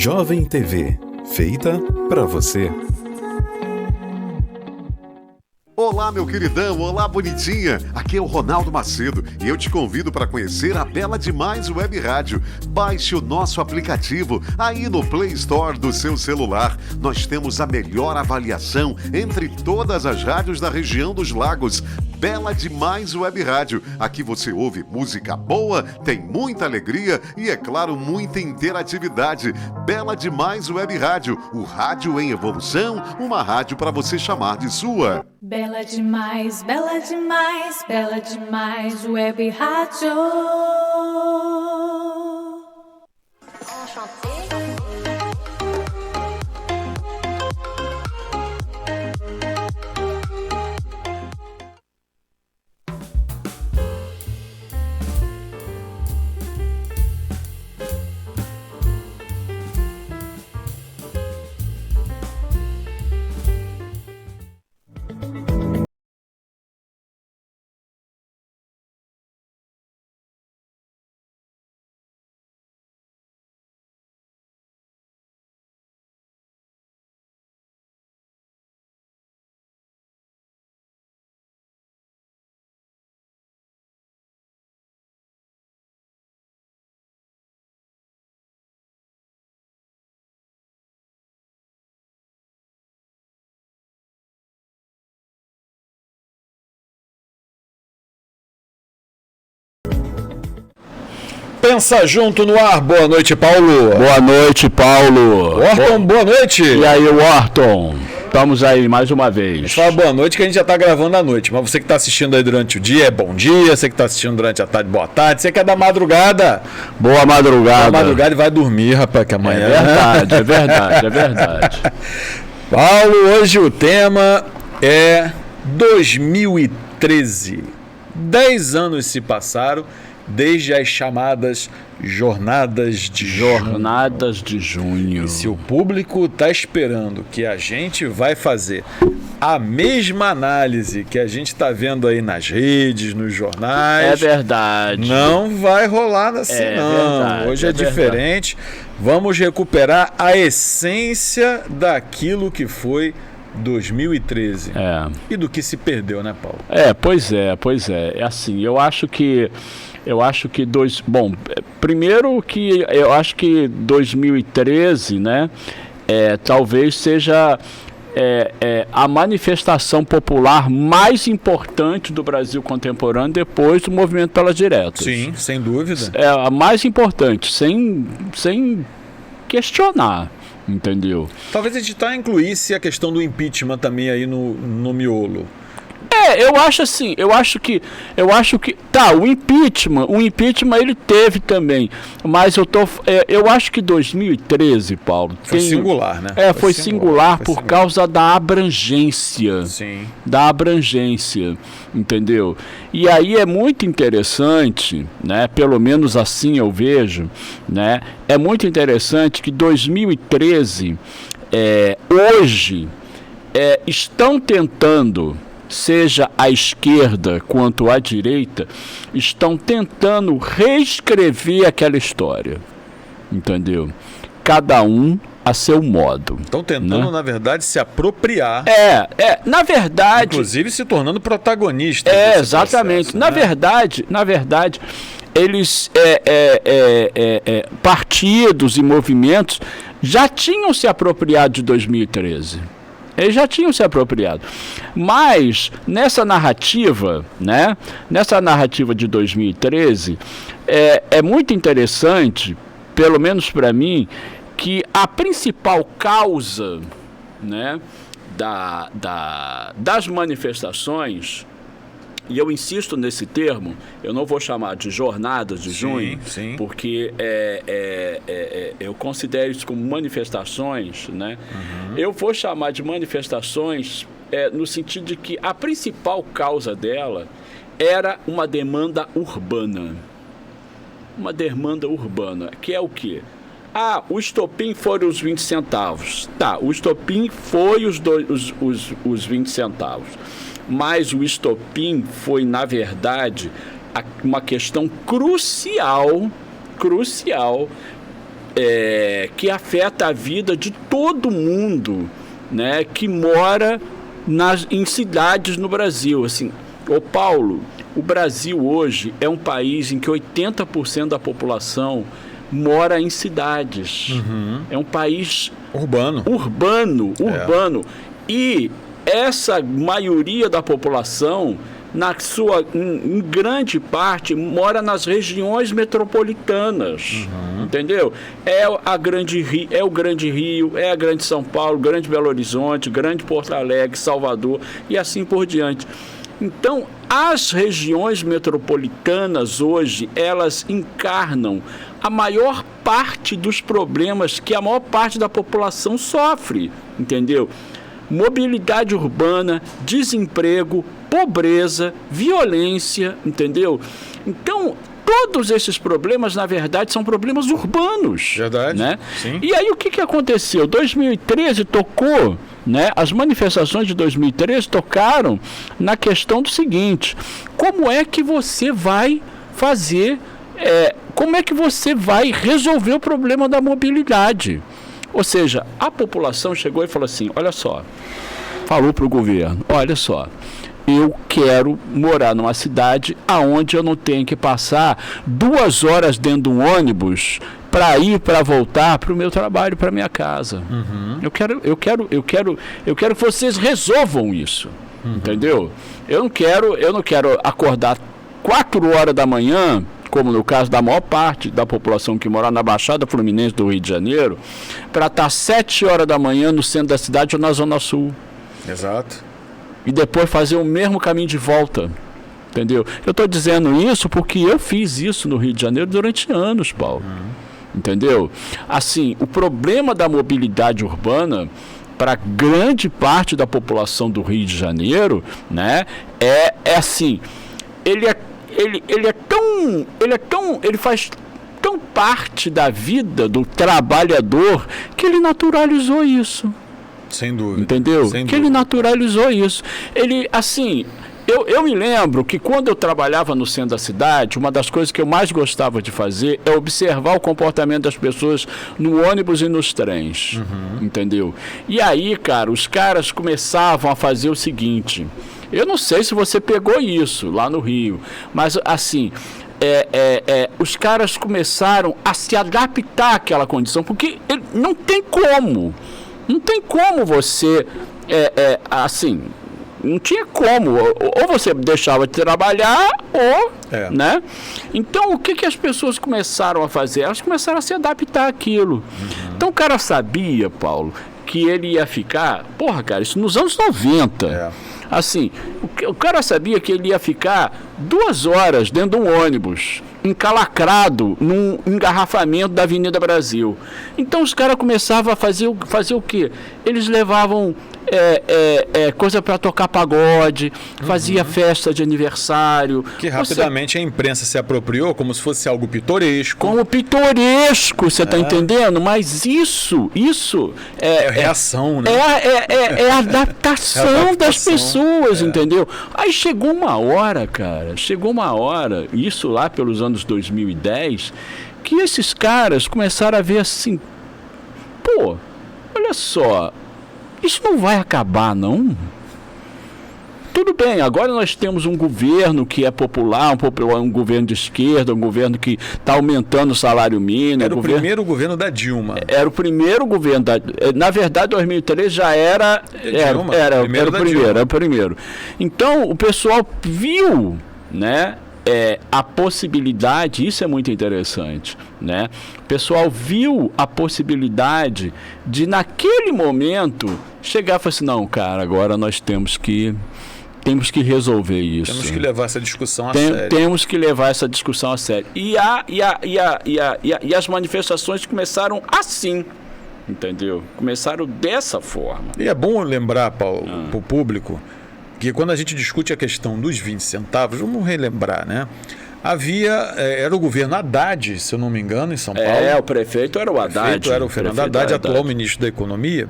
Jovem TV, feita para você. Olá, meu queridão, olá, bonitinha. Aqui é o Ronaldo Macedo e eu te convido para conhecer a Bela Demais Web Rádio. Baixe o nosso aplicativo aí no Play Store do seu celular. Nós temos a melhor avaliação entre todas as rádios da região dos Lagos. Bela Demais Web Rádio. Aqui você ouve música boa, tem muita alegria e, é claro, muita interatividade. Bela Demais Web Rádio, o rádio em evolução, uma rádio para você chamar de sua. Bela demais, bela demais, bela demais, Web Rádio. Pensa Junto no ar. Boa noite, Paulo. Boa noite, Paulo. Orton, boa noite. E aí, Orton? Estamos aí mais uma vez. Fala boa noite, que a gente já está gravando à noite. Mas você que está assistindo aí durante o dia, bom dia. Você que está assistindo durante a tarde, boa tarde. Você que é da madrugada, boa madrugada. Boa madrugada e vai dormir, rapaz, que amanhã... É verdade, é verdade, é verdade. Paulo, hoje o tema é 2013. 10 anos se passaram desde as chamadas Jornadas de Junho. E se o público está esperando que a gente vai fazer a mesma análise que a gente está vendo aí nas redes, nos jornais... É verdade. Não vai rolar assim, não. Verdade, hoje é diferente. Vamos recuperar a essência daquilo que foi 2013. E do que se perdeu, né, Paulo? Pois é. É assim, eu acho que primeiro que eu acho que 2013, né, talvez seja a manifestação popular mais importante do Brasil contemporâneo depois do movimento pelas diretas. Sim, sem dúvida. É a mais importante, sem questionar. Entendeu? Talvez a gente incluísse a questão do impeachment também aí no miolo. Eu acho assim, eu acho que o impeachment ele teve também, mas eu acho que 2013, Paulo, foi singular, né? Foi singular por causa da abrangência. Sim. Da abrangência, entendeu? E aí é muito interessante, né? Pelo menos assim eu vejo, né? É muito interessante que 2013 hoje estão tentando, seja a esquerda quanto a direita, estão tentando reescrever aquela história, entendeu? Cada um a seu modo. Estão tentando, né, na verdade, se apropriar. Na verdade... Inclusive se tornando protagonistas. Exatamente. Processo, na verdade, eles, partidos e movimentos já tinham se apropriado de 2013. Eles já tinham se apropriado. Mas, nessa narrativa, né? Nessa narrativa de 2013, é muito interessante, pelo menos para mim, que a principal causa, né, das manifestações, e eu insisto nesse termo, eu não vou chamar de jornadas de junho, porque eu considero isso como manifestações, né? Eu vou chamar de manifestações no sentido de que a principal causa dela era uma demanda urbana. Uma demanda urbana, que é o quê? O estopim foram os 20 centavos. Tá, o estopim foi os 20 centavos. Mas o estopim foi, na verdade, uma questão crucial que afeta a vida de todo mundo, né, que mora em cidades no Brasil. Assim, ô Paulo, o Brasil hoje é um país em que 80% da população mora em cidades. É um país urbano. E essa maioria da população, em grande parte, mora nas regiões metropolitanas, entendeu? É o Grande Rio, é a Grande São Paulo, Grande Belo Horizonte, Grande Porto Alegre, Salvador e assim por diante. Então, as regiões metropolitanas hoje, elas encarnam a maior parte dos problemas que a maior parte da população sofre, entendeu? Mobilidade urbana, desemprego, pobreza, violência, entendeu? Então, todos esses problemas, na verdade, são problemas urbanos. Verdade, né? Sim. E aí, o que aconteceu? 2013 tocou, né? As manifestações de 2013 tocaram na questão do seguinte: como é que você vai fazer, como é que você vai resolver o problema da mobilidade? Ou seja, a população chegou e falou assim, olha só, falou para o governo, olha só, eu quero morar numa cidade aonde eu não tenho que passar 2 horas dentro de um ônibus para ir, para voltar para o meu trabalho, para minha casa. Eu quero que vocês resolvam isso, entendeu? Eu não quero acordar 4 horas da manhã, como no caso da maior parte da população que mora na Baixada Fluminense do Rio de Janeiro, para estar 7 horas da manhã no centro da cidade ou na Zona Sul. Exato. E depois fazer o mesmo caminho de volta, entendeu? Eu estou dizendo isso porque eu fiz isso no Rio de Janeiro durante anos, Paulo. Entendeu? Assim, o problema da mobilidade urbana para grande parte da população do Rio de Janeiro, né, é assim, ele faz tão parte da vida do trabalhador que ele naturalizou isso. Sem dúvida. Entendeu? Sem que dúvida. Ele naturalizou isso. Ele, assim, eu me lembro que quando eu trabalhava no centro da cidade, uma das coisas que eu mais gostava de fazer é observar o comportamento das pessoas no ônibus e nos trens. Entendeu? E aí, cara, os caras começavam a fazer o seguinte. Eu não sei se você pegou isso lá no Rio, mas assim, os caras começaram a se adaptar àquela condição, porque não tem como você, assim, não tinha como, ou você deixava de trabalhar, ou, né? Então, o que as pessoas começaram a fazer? Elas começaram a se adaptar àquilo. Então, o cara sabia, Paulo, que ele ia ficar, cara, isso nos anos 90. Assim, o cara sabia que ele ia ficar 2 horas dentro de um ônibus, encalacrado num engarrafamento da Avenida Brasil. Então os caras começavam a fazer o quê? Eles levavam coisa para tocar pagode, fazia festa de aniversário. Que rapidamente a imprensa se apropriou como se fosse algo pitoresco. Como pitoresco, você está entendendo? Mas isso é reação, né? É a adaptação das pessoas, entendeu? Aí chegou uma hora, isso lá pelos anos 2010, que esses caras começaram a ver assim, olha só, isso não vai acabar, não? Tudo bem, agora nós temos um governo que é popular, um governo de esquerda, um governo que está aumentando o salário mínimo. Era o primeiro governo da Dilma. Era o primeiro governo na verdade, 2013 já era... Era o primeiro. Então, o pessoal viu, né? A possibilidade, isso é muito interessante, né? O pessoal viu a possibilidade de, naquele momento, chegar e falar assim, não, cara, agora nós temos que resolver isso. Temos que levar essa discussão a sério. Temos que levar essa discussão a sério. E as manifestações começaram assim, entendeu? Começaram dessa forma. E é bom lembrar, Paulo, para o público, que quando a gente discute a questão dos 20 centavos, vamos relembrar, né? Era o governo Haddad, se eu não me engano, em São Paulo. O prefeito era o Haddad. O prefeito era o Fernando Haddad, atual ministro da Economia.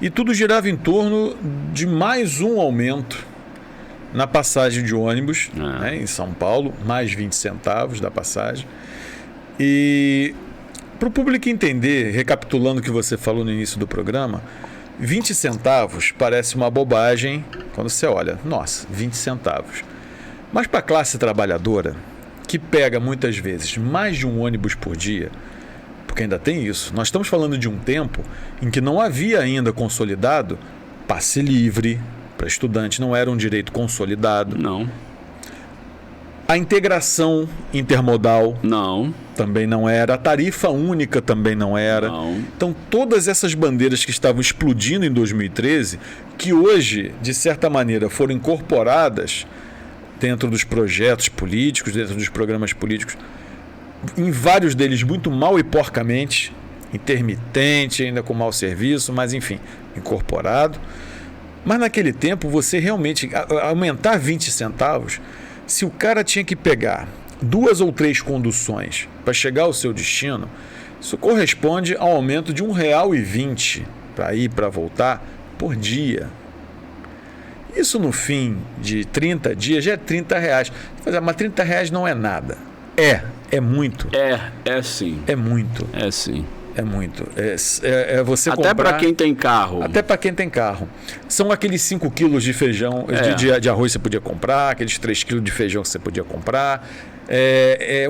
E tudo girava em torno de mais um aumento na passagem de ônibus, né, em São Paulo, mais 20 centavos da passagem. E Para o público entender, recapitulando o que você falou no início do programa, 20 centavos parece uma bobagem quando você olha. Nossa, 20 centavos. Mas para a classe trabalhadora, que pega muitas vezes mais de um ônibus por dia, porque ainda tem isso, nós estamos falando de um tempo em que não havia ainda consolidado passe livre para estudante, não era um direito consolidado. Não. A integração intermodal não. Também não era. A tarifa única também não era. Não. Então, todas essas bandeiras que estavam explodindo em 2013, que hoje, de certa maneira, foram incorporadas dentro dos projetos políticos, dentro dos programas políticos, em vários deles muito mal e porcamente, intermitente, ainda com mau serviço, mas enfim, incorporado. Mas naquele tempo, você realmente aumentar 20 centavos, se o cara tinha que pegar 2 ou 3 conduções para chegar ao seu destino, isso corresponde ao aumento de R$1,20 para ir para voltar por dia. Isso no fim de 30 dias já é R$30. Mas R$30 não é nada. É muito. É sim. É muito. É sim. É muito. É você até comprar... para quem tem carro. Até para quem tem carro. São aqueles 5 quilos de feijão, de arroz que você podia comprar, aqueles 3 quilos de feijão que você podia comprar,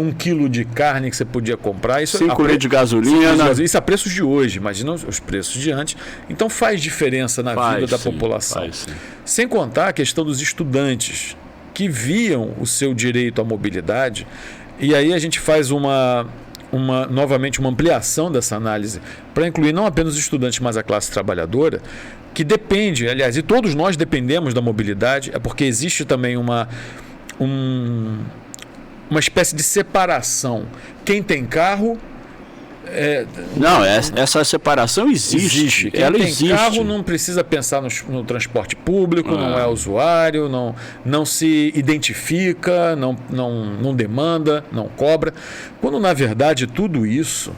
1 quilo de carne que você podia comprar. 5 litros de gasolina. Isso a preços de hoje, imagina os preços de antes. Então faz diferença na vida da população. Faz, sim. Sem contar a questão dos estudantes que viam o seu direito à mobilidade. E aí a gente faz novamente uma ampliação dessa análise para incluir não apenas os estudantes, mas a classe trabalhadora, que depende, aliás, e todos nós dependemos da mobilidade, é porque existe também uma espécie de separação. Quem tem carro... Não, essa separação existe. Quem ela tem existe. Carro não precisa pensar no transporte público, não é usuário, não se identifica, não demanda, não cobra. Quando, na verdade, tudo isso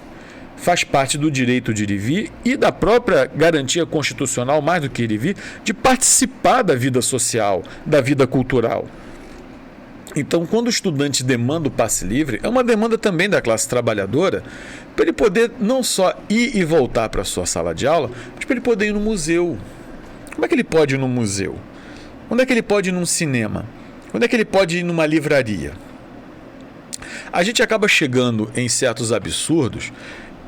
faz parte do direito de ir e vir e da própria garantia constitucional, mais do que ir e vir, de participar da vida social, da vida cultural. Então, quando o estudante demanda o passe livre, é uma demanda também da classe trabalhadora para ele poder não só ir e voltar para a sua sala de aula, mas para ele poder ir no museu. Como é que ele pode ir no museu? Onde é que ele pode ir num cinema? Onde é que ele pode ir numa livraria? A gente acaba chegando em certos absurdos.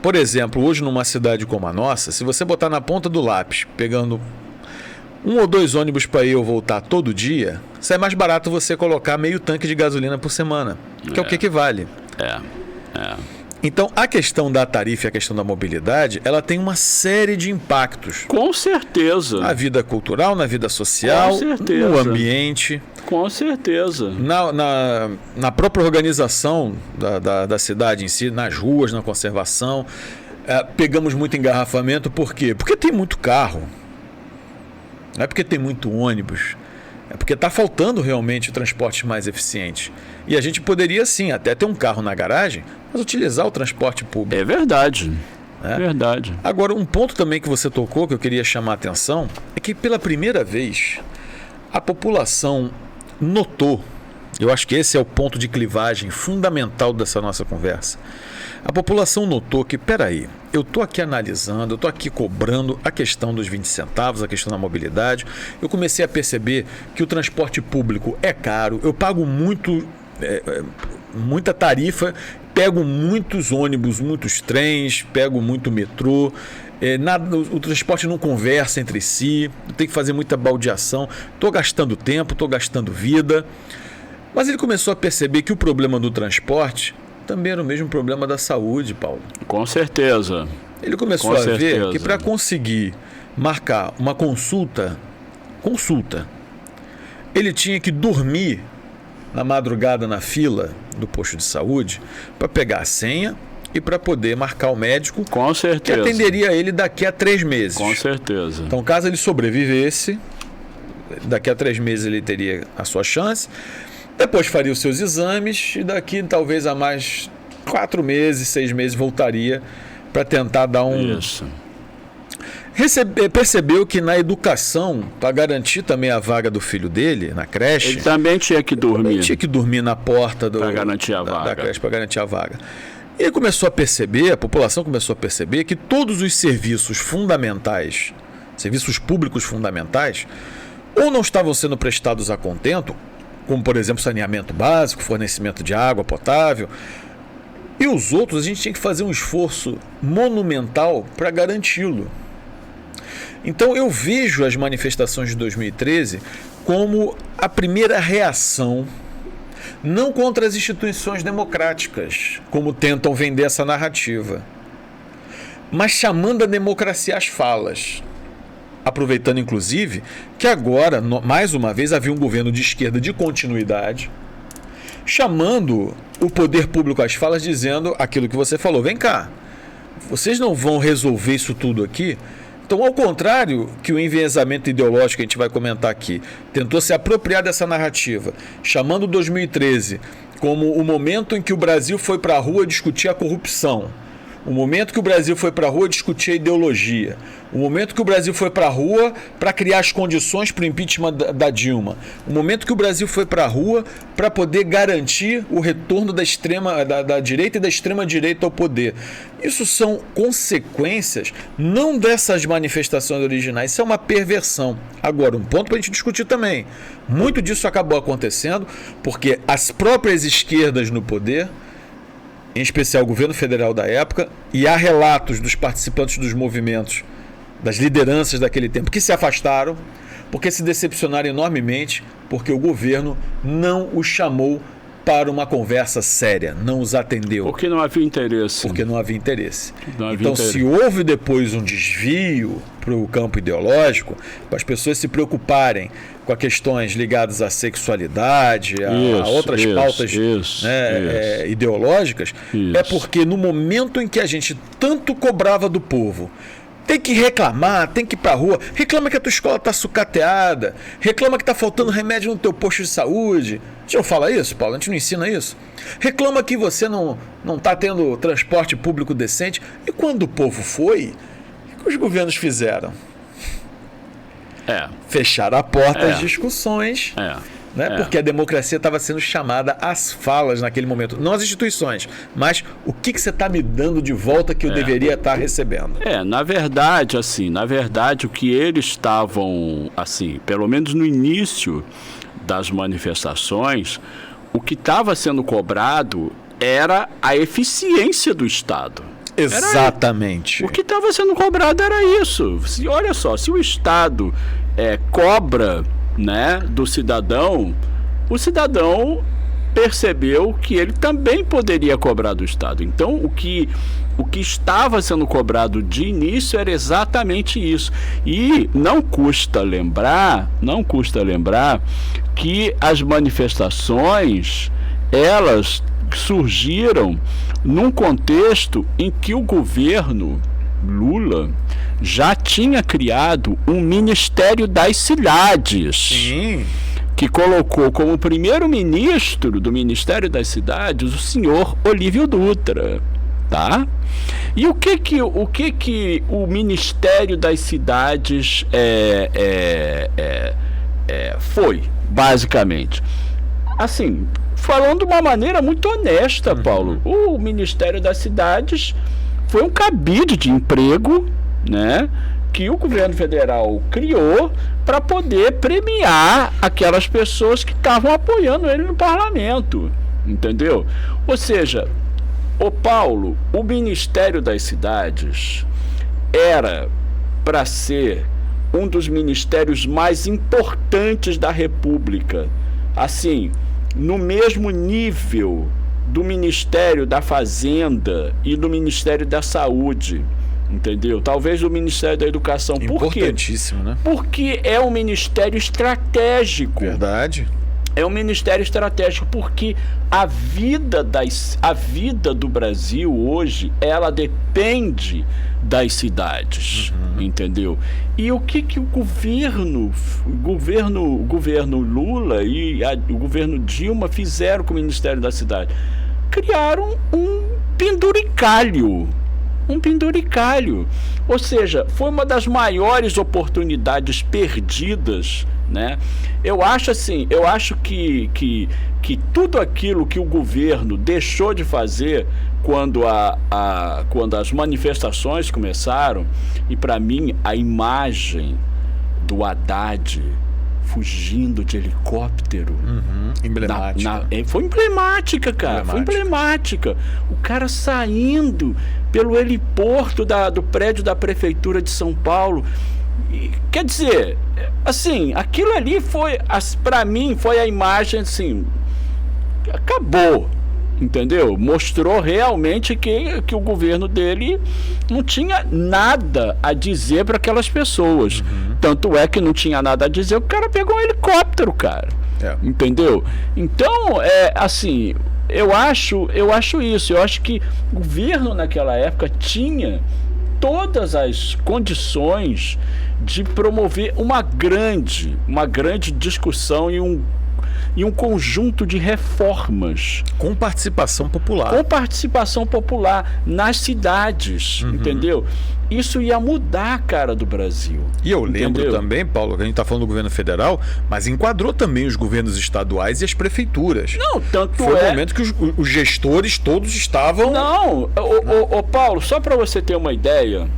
Por exemplo, hoje numa cidade como a nossa, se você botar na ponta do lápis, pegando 1 ou 2 ônibus para ir ou voltar todo dia, sai mais barato você colocar meio tanque de gasolina por semana, que é o que equivale. Então, a questão da tarifa e a questão da mobilidade, ela tem uma série de impactos. Com certeza. Na vida cultural, na vida social, no ambiente. Com certeza. Na própria organização da cidade em si, nas ruas, na conservação. Pegamos muito engarrafamento, por quê? Porque tem muito carro. Não é porque tem muito ônibus, é porque está faltando realmente transportes mais eficientes. E a gente poderia, sim, até ter um carro na garagem, mas utilizar o transporte público. É verdade. Verdade. Agora, um ponto também que você tocou, que eu queria chamar a atenção, é que pela primeira vez a população notou, eu acho que esse é o ponto de clivagem fundamental dessa nossa conversa. A população notou que, peraí, eu estou aqui analisando, eu estou aqui cobrando a questão dos 20 centavos, a questão da mobilidade. Eu comecei a perceber que o transporte público é caro, eu pago muita tarifa, pego muitos ônibus, muitos trens, pego muito metrô. O transporte não conversa entre si, tem que fazer muita baldeação, estou gastando tempo, estou gastando vida. Mas ele começou a perceber que o problema do transporte também era o mesmo problema da saúde, Paulo. Com certeza. Ele começou a ver que para conseguir marcar uma consulta, ele tinha que dormir na madrugada na fila do posto de saúde para pegar a senha e para poder marcar o médico. Com certeza. Que atenderia ele daqui a 3 meses. Com certeza. Então, caso ele sobrevivesse, daqui a 3 meses ele teria a sua chance. Depois faria os seus exames e daqui talvez a mais 4 meses, 6 meses voltaria para tentar dar Isso. Percebeu que na educação, para garantir também a vaga do filho dele, na creche... Ele também tinha que dormir. Ele tinha que dormir na porta para garantir a vaga. Da creche, para garantir a vaga. E ele começou a perceber, a população começou a perceber que todos os serviços fundamentais, serviços públicos fundamentais, ou não estavam sendo prestados a contento, como, por exemplo, saneamento básico, fornecimento de água potável, e os outros a gente tinha que fazer um esforço monumental para garanti-lo. Então eu vejo as manifestações de 2013 como a primeira reação, não contra as instituições democráticas, como tentam vender essa narrativa, mas chamando a democracia às falas. Aproveitando, inclusive, que agora, mais uma vez, havia um governo de esquerda de continuidade, chamando o poder público às falas, dizendo aquilo que você falou. Vem cá, vocês não vão resolver isso tudo aqui? Então, ao contrário que o enviesamento ideológico que a gente vai comentar aqui tentou se apropriar dessa narrativa, chamando 2013 como o momento em que o Brasil foi para a rua discutir a corrupção, o momento que o Brasil foi para a rua discutir a ideologia, o momento que o Brasil foi para a rua para criar as condições para o impeachment da Dilma, o momento que o Brasil foi para a rua para poder garantir o retorno da direita e da extrema-direita ao poder. Isso são consequências não dessas manifestações originais, isso é uma perversão. Agora, um ponto para a gente discutir também, muito disso acabou acontecendo porque as próprias esquerdas no poder, em especial o governo federal da época, e há relatos dos participantes dos movimentos, das lideranças daquele tempo, que se afastaram, porque se decepcionaram enormemente, porque o governo não os chamou para uma conversa séria, não os atendeu. Porque não havia interesse. Porque não havia interesse. Então, se houve depois um desvio para o campo ideológico, para as pessoas se preocuparem com as questões ligadas à sexualidade, a outras pautas ideológicas, é porque no momento em que a gente tanto cobrava do povo, tem que reclamar, tem que ir pra rua, reclama que a tua escola está sucateada, reclama que está faltando remédio no teu posto de saúde. Deixa eu falar isso, Paulo, a gente não ensina isso. Reclama que você não está tendo transporte público decente. E quando o povo foi, o que os governos fizeram? Fecharam a porta às discussões. Porque a democracia estava sendo chamada às falas naquele momento. Não as instituições, mas o que você está me dando de volta que eu deveria estar recebendo? Na verdade, o que eles estavam, pelo menos no início das manifestações, o que estava sendo cobrado era a eficiência do Estado. Exatamente. O que estava sendo cobrado era isso. Olha só, se o Estado cobra, né, do cidadão, o cidadão percebeu que ele também poderia cobrar do Estado. Então, o que estava sendo cobrado de início era exatamente isso. E não custa lembrar que as manifestações, elas surgiram num contexto em que o governo Lula já tinha criado um Ministério das Cidades. Sim. Que colocou como primeiro-ministro do Ministério das Cidades o senhor Olívio Dutra, tá? E o que o Ministério das Cidades foi, basicamente? Falando de uma maneira muito honesta, Paulo, o Ministério das Cidades foi um cabide de emprego, né, que o governo federal criou para poder premiar aquelas pessoas que estavam apoiando ele no parlamento, entendeu? Ou seja, Paulo, o Ministério das Cidades era para ser um dos ministérios mais importantes da República, no mesmo nível do Ministério da Fazenda e do Ministério da Saúde, entendeu? Talvez do Ministério da Educação. Importantíssimo, né? Porque é um ministério estratégico. Verdade. É um ministério estratégico porque a vida do Brasil hoje, ela depende das cidades, entendeu? E o que o governo Lula e o governo Dilma fizeram com o Ministério da Cidade? Criaram um penduricalho. Ou seja, foi uma das maiores oportunidades perdidas né? Eu acho que tudo aquilo que o governo deixou de fazer quando as manifestações começaram, e para mim a imagem do Haddad fugindo de helicóptero. Emblemática. Foi emblemática, cara. Foi emblemática. O cara saindo pelo heliporto do prédio da Prefeitura de São Paulo. E, quer dizer, assim, aquilo ali para mim, foi a imagem, assim, acabou. Entendeu? Mostrou realmente que o governo dele não tinha nada a dizer para aquelas pessoas. Tanto é que não tinha nada a dizer, o cara pegou um helicóptero, cara. Entendeu? Então, assim, eu acho isso. Eu acho que o governo naquela época tinha todas as condições de promover uma grande discussão e um conjunto de reformas. Com participação popular. Nas cidades, entendeu? Isso ia mudar a cara do Brasil. E eu lembro também, Paulo, que a gente está falando do governo federal, mas enquadrou também os governos estaduais e as prefeituras. Não, tanto foi o momento que os gestores todos estavam... Não, Paulo, só para você ter uma ideia,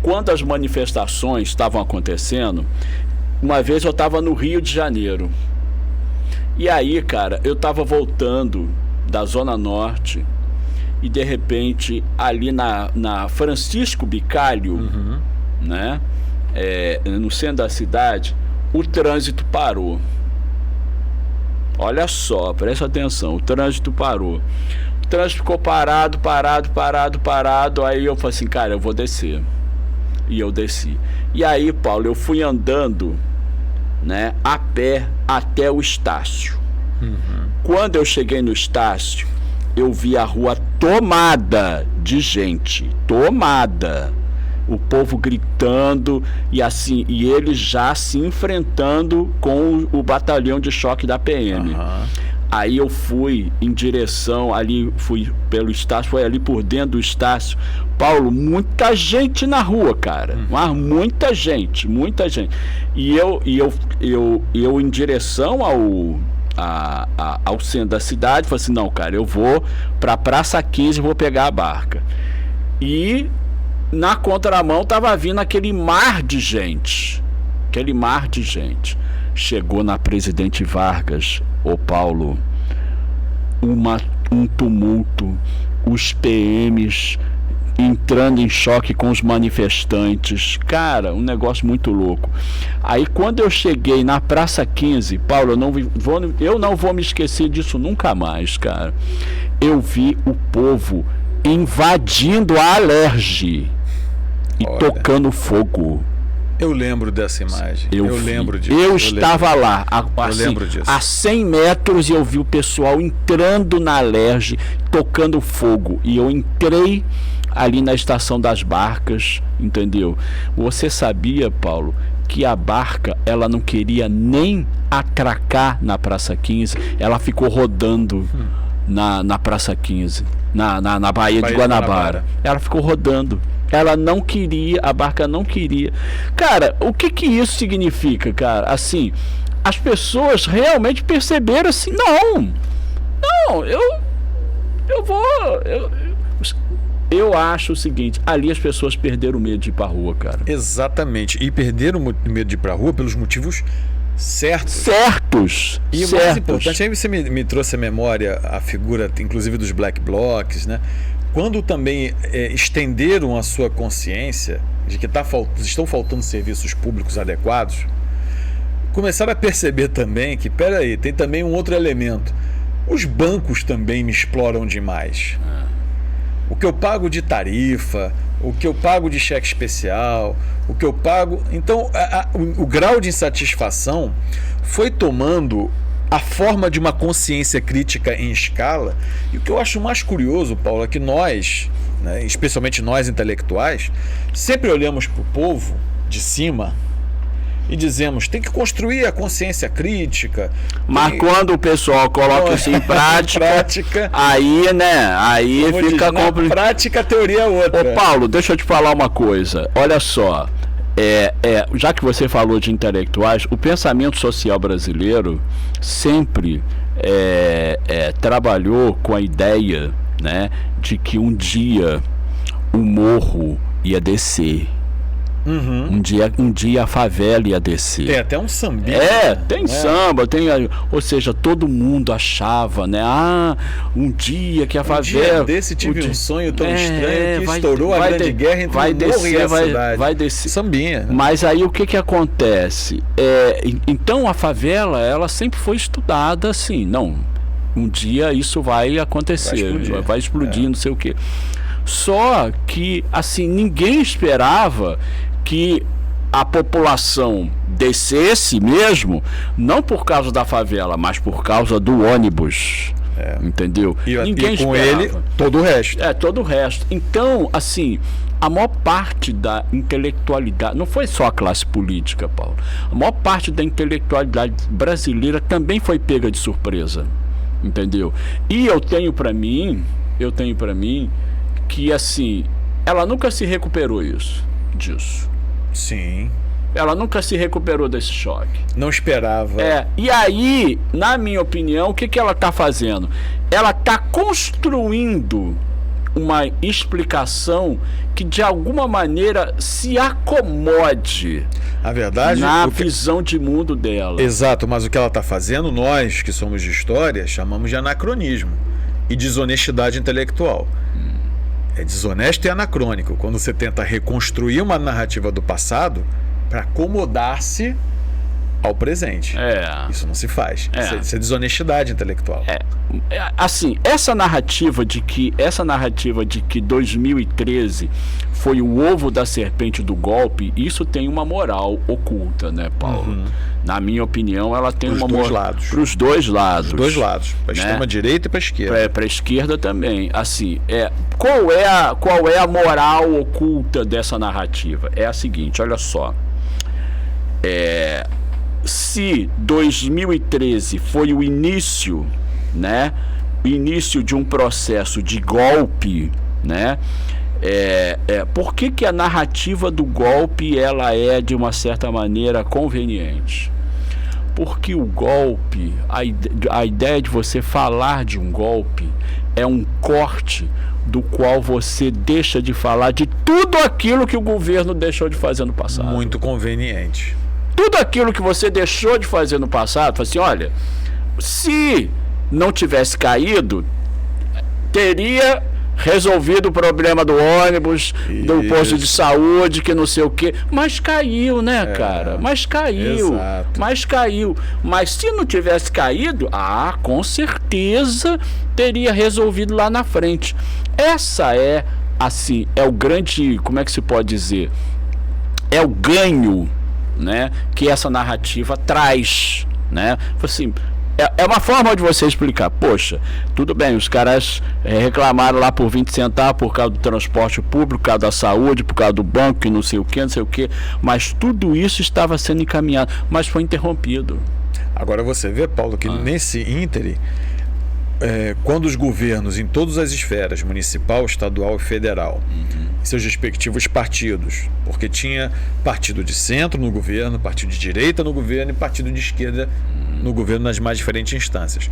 quando as manifestações estavam acontecendo, uma vez eu estava no Rio de Janeiro. E aí, cara, eu tava voltando da Zona Norte e, de repente, ali na Francisco Bicalho, né, no centro da cidade, o trânsito parou. Olha só, presta atenção, o trânsito parou. O trânsito ficou parado. Aí eu falei assim, cara, eu vou descer. E eu desci. E aí, Paulo, eu fui andando, né, a pé até o Estácio. Quando eu cheguei no Estácio, eu vi a rua tomada de gente, o povo gritando e assim, e eles já se enfrentando com o batalhão de choque da PM. Aí eu fui em direção ali, fui pelo Estácio, foi ali por dentro do Estácio. Paulo, muita gente na rua, cara. Mas muita gente. E eu em direção ao centro da cidade, falei assim, não, cara, eu vou pra Praça 15 e vou pegar a barca. E na contramão tava vindo aquele mar de gente. Chegou na Presidente Vargas, Paulo, um tumulto, os PMs entrando em choque com os manifestantes, cara, um negócio muito louco. Aí quando eu cheguei na Praça 15, Paulo, eu não vou me esquecer disso nunca mais, cara. Eu vi o povo invadindo a Alerj e tocando fogo. Eu lembro dessa imagem. Eu lembro disso. Eu estava lá, a 100 metros, e eu vi o pessoal entrando na Alerj, tocando fogo. E eu entrei ali na Estação das Barcas, entendeu? Você sabia, Paulo, que a barca, ela não queria nem atracar na Praça 15, ela ficou rodando na Praça 15, na Baía de Guanabara. Ela ficou rodando. Ela não queria, a barca não queria. Cara, o que isso significa, cara? Assim, as pessoas realmente perceberam assim, eu acho o seguinte, ali as pessoas perderam o medo de ir pra rua, cara. Exatamente, e perderam o medo de ir pra rua pelos motivos certos. E o mais importante, aí você me trouxe à memória a figura, inclusive, dos Black Blocs, né? Quando também estenderam a sua consciência de que estão faltando serviços públicos adequados, começaram a perceber também que, peraí, tem também um outro elemento. Os bancos também me exploram demais. O que eu pago de tarifa, o que eu pago de cheque especial, o que eu pago... Então, o grau de insatisfação foi tomando a forma de uma consciência crítica em escala. E o que eu acho mais curioso, Paulo, é que nós, né, especialmente nós intelectuais, sempre olhamos para o povo de cima e dizemos, tem que construir a consciência crítica. Mas quando o pessoal coloca isso em prática, aí, né, aí fica complicado. Prática, a teoria é outra. Paulo, deixa eu te falar uma coisa. Olha só, já que você falou de intelectuais, o pensamento social brasileiro sempre trabalhou com a ideia, né, de que um dia o morro ia descer. Um dia a favela ia descer. Tem até um sambinha. Tem samba, ou seja, todo mundo achava, né? Um dia que a favela... dia desse tive um sonho tão estranho que estourou a Grande Guerra entre o morro e a cidade. Vai descer. Sambinha. Né? Mas aí o que acontece? Então a favela, ela sempre foi estudada assim, não, um dia isso vai acontecer, vai explodir, não sei o quê. Só que, assim, ninguém esperava que a população descesse mesmo, não por causa da favela, mas por causa do ônibus. Entendeu? Ninguém com esperava. ele, todo o resto. Todo o resto. Então, assim, a maior parte da intelectualidade, não foi só a classe política, Paulo, a maior parte da intelectualidade brasileira também foi pega de surpresa. Entendeu? E eu tenho para mim que, assim, ela nunca se recuperou disso. Sim. Ela nunca se recuperou desse choque. Não esperava. E aí, na minha opinião, o que ela está fazendo? Ela está construindo uma explicação que, de alguma maneira, se acomode a verdade, na visão de mundo dela. Exato, mas o que ela está fazendo, nós que somos de história, chamamos de anacronismo e desonestidade intelectual. É desonesto e anacrônico quando você tenta reconstruir uma narrativa do passado para acomodar-se ao presente. Isso não se faz. Isso é desonestidade intelectual. Assim, essa narrativa de que 2013 foi o ovo da serpente do golpe, isso tem uma moral oculta, né, Paulo? Na minha opinião, ela tem uma moral para os dois lados. Para a extrema-direita e para a esquerda. Para a esquerda também. Assim, qual é a moral oculta dessa narrativa? É a seguinte, olha só. Se 2013 foi o início, né? O início de um processo de golpe, né? Por que a narrativa do golpe ela é, de uma certa maneira, conveniente? Porque o golpe, a ideia de você falar de um golpe é um corte do qual você deixa de falar de tudo aquilo que o governo deixou de fazer no passado. Muito conveniente. Tudo aquilo que você deixou de fazer no passado, fala assim, olha, se não tivesse caído, teria resolvido o problema do ônibus, do posto de saúde, que não sei o quê. Mas caiu, né, cara? Mas caiu. Exato. Mas caiu. Mas se não tivesse caído, com certeza teria resolvido lá na frente. Essa é, assim, é o grande, como é que se pode dizer? É o ganho, né, que essa narrativa traz, né? Assim, é uma forma de você explicar, poxa, tudo bem, os caras reclamaram lá por 20 centavos por causa do transporte público, por causa da saúde, por causa do banco, que não sei o que, mas tudo isso estava sendo encaminhado, mas foi interrompido. Agora você vê, Paulo, que nesse íntere, quando os governos em todas as esferas, municipal, estadual e federal, seus respectivos partidos, porque tinha partido de centro no governo, partido de direita no governo e partido de esquerda no governo nas mais diferentes instâncias.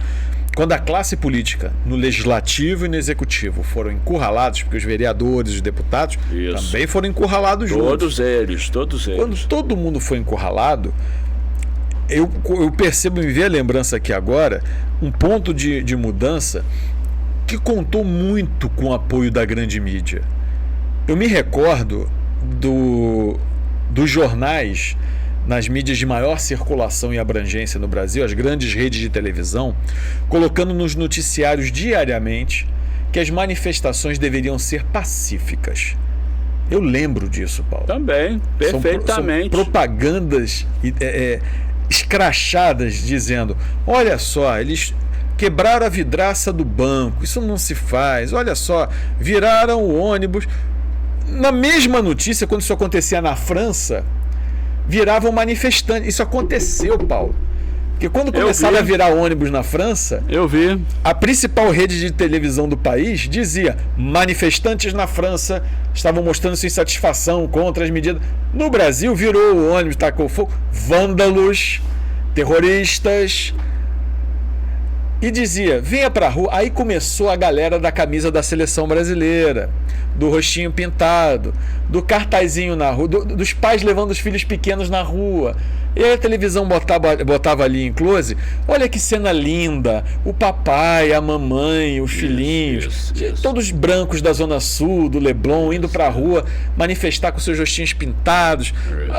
Quando a classe política no legislativo e no executivo foram encurralados, porque os vereadores, os deputados também foram encurralados juntos. Todos eles. Quando todo mundo foi encurralado, eu percebo, me veio a lembrança aqui agora, um ponto de mudança que contou muito com o apoio da grande mídia. Eu me recordo dos jornais nas mídias de maior circulação e abrangência no Brasil, as grandes redes de televisão, colocando nos noticiários diariamente que as manifestações deveriam ser pacíficas. Eu lembro disso, Paulo. Também, perfeitamente. São propagandas escrachadas dizendo, olha só, eles quebraram a vidraça do banco, isso não se faz, olha só, viraram o ônibus. Na mesma notícia, quando isso acontecia na França, viravam manifestantes. Isso aconteceu, Paulo. Porque quando começaram a virar ônibus na França, eu vi. A principal rede de televisão do país dizia: manifestantes na França estavam mostrando sua insatisfação contra as medidas. No Brasil virou o ônibus, tacou fogo, vândalos, terroristas. E dizia: venha pra rua. Aí começou a galera da camisa da seleção brasileira, do rostinho pintado, do cartazinho na rua, dos pais levando os filhos pequenos na rua. E aí a televisão botava ali em close: olha que cena linda, o papai, a mamãe, os filhinhos, todos brancos da Zona Sul, do Leblon, indo pra rua manifestar com seus rostinhos pintados.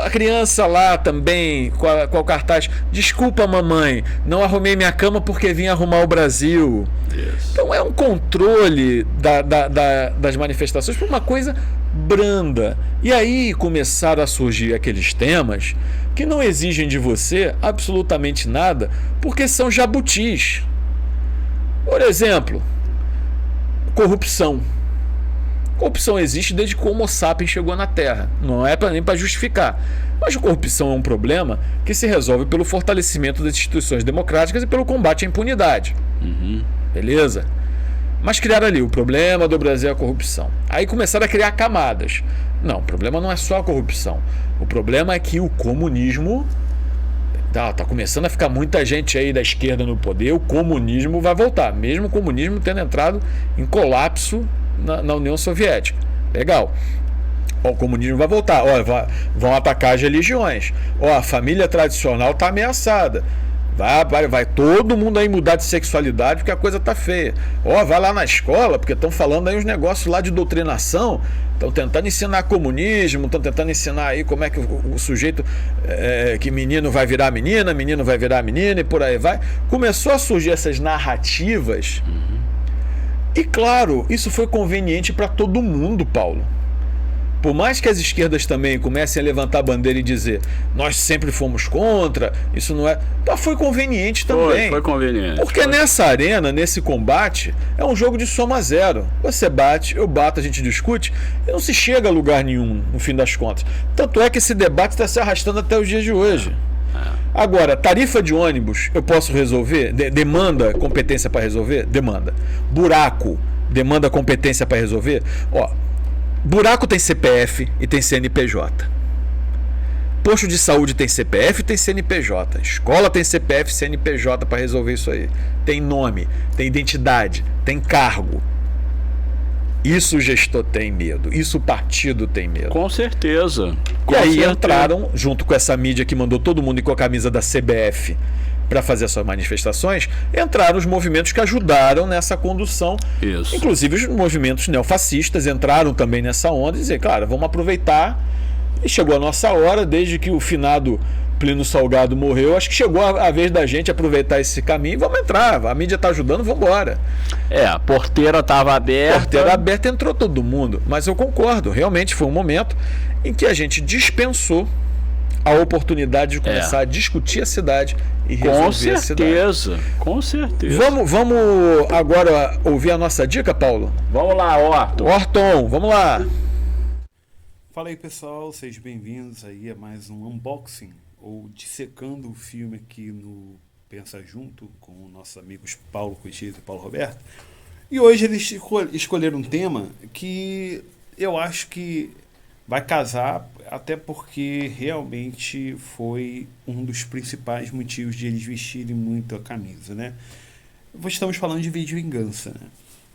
A criança lá também, com o cartaz: desculpa, mamãe, não arrumei minha cama porque vim arrumar o Brasil. Então é um controle das manifestações por uma coisa branda. E aí começaram a surgir aqueles temas que não exigem de você absolutamente nada, porque são jabutis. Por exemplo, corrupção. Corrupção existe desde que o Homo sapiens chegou na Terra. Não é nem para justificar. Mas a corrupção é um problema que se resolve pelo fortalecimento das instituições democráticas e pelo combate à impunidade. Beleza? Mas criaram ali: o problema do Brasil é a corrupção. Aí começaram a criar camadas. Não, o problema não é só a corrupção. O problema é que o comunismo... Tá começando a ficar muita gente aí da esquerda no poder. O comunismo vai voltar, mesmo o comunismo tendo entrado em colapso na União Soviética. Legal. O comunismo vai voltar. Vão atacar as religiões. A família tradicional está ameaçada. Vai todo mundo aí mudar de sexualidade porque a coisa tá feia. Vai lá na escola, porque estão falando aí uns negócios lá de doutrinação. Estão tentando ensinar comunismo, estão tentando ensinar aí como é que o sujeito, que menino vai virar menina, menino vai virar menina e por aí vai. Começou a surgir essas narrativas. E claro, isso foi conveniente para todo mundo, Paulo. Por mais que as esquerdas também comecem a levantar a bandeira e dizer: nós sempre fomos contra, isso não é... Foi conveniente também. Foi conveniente. Porque nessa arena, nesse combate, é um jogo de soma zero. Você bate, eu bato, a gente discute, e não se chega a lugar nenhum, no fim das contas. Tanto é que esse debate está se arrastando até os dias de hoje. Agora, tarifa de ônibus, eu posso resolver? Demanda competência para resolver? Demanda. Buraco, demanda competência para resolver? Buraco tem CPF e tem CNPJ. Posto de saúde tem CPF e tem CNPJ. Escola tem CPF e CNPJ para resolver isso aí. Tem nome, tem identidade, tem cargo. Isso o gestor tem medo. Isso o partido tem medo. Com certeza. E aí entraram, junto com essa mídia que mandou todo mundo ir com a camisa da CBF para fazer as suas manifestações, entraram os movimentos que ajudaram nessa condução. Isso. Inclusive os movimentos neofascistas entraram também nessa onda e dizer: claro, vamos aproveitar. E chegou a nossa hora, desde que o finado Plínio Salgado morreu, acho que chegou a vez da gente aproveitar esse caminho e vamos entrar. A mídia está ajudando, vamos embora. A porteira estava aberta. A porteira aberta, entrou todo mundo. Mas eu concordo, realmente foi um momento em que a gente dispensou a oportunidade de começar a discutir a cidade e resolver a cidade. Com certeza. Vamos agora ouvir a nossa dica, Paulo? Vamos lá, Orton, vamos lá. Fala aí, pessoal, sejam bem-vindos aí a mais um unboxing ou dissecando o filme aqui no Pensa Junto com nossos amigos Paulo Coutinho e Paulo Roberto. E hoje eles escolheram um tema que eu acho que vai casar, até porque realmente foi um dos principais motivos de eles vestirem muito a camisa, né? Estamos falando de V de Vingança, né?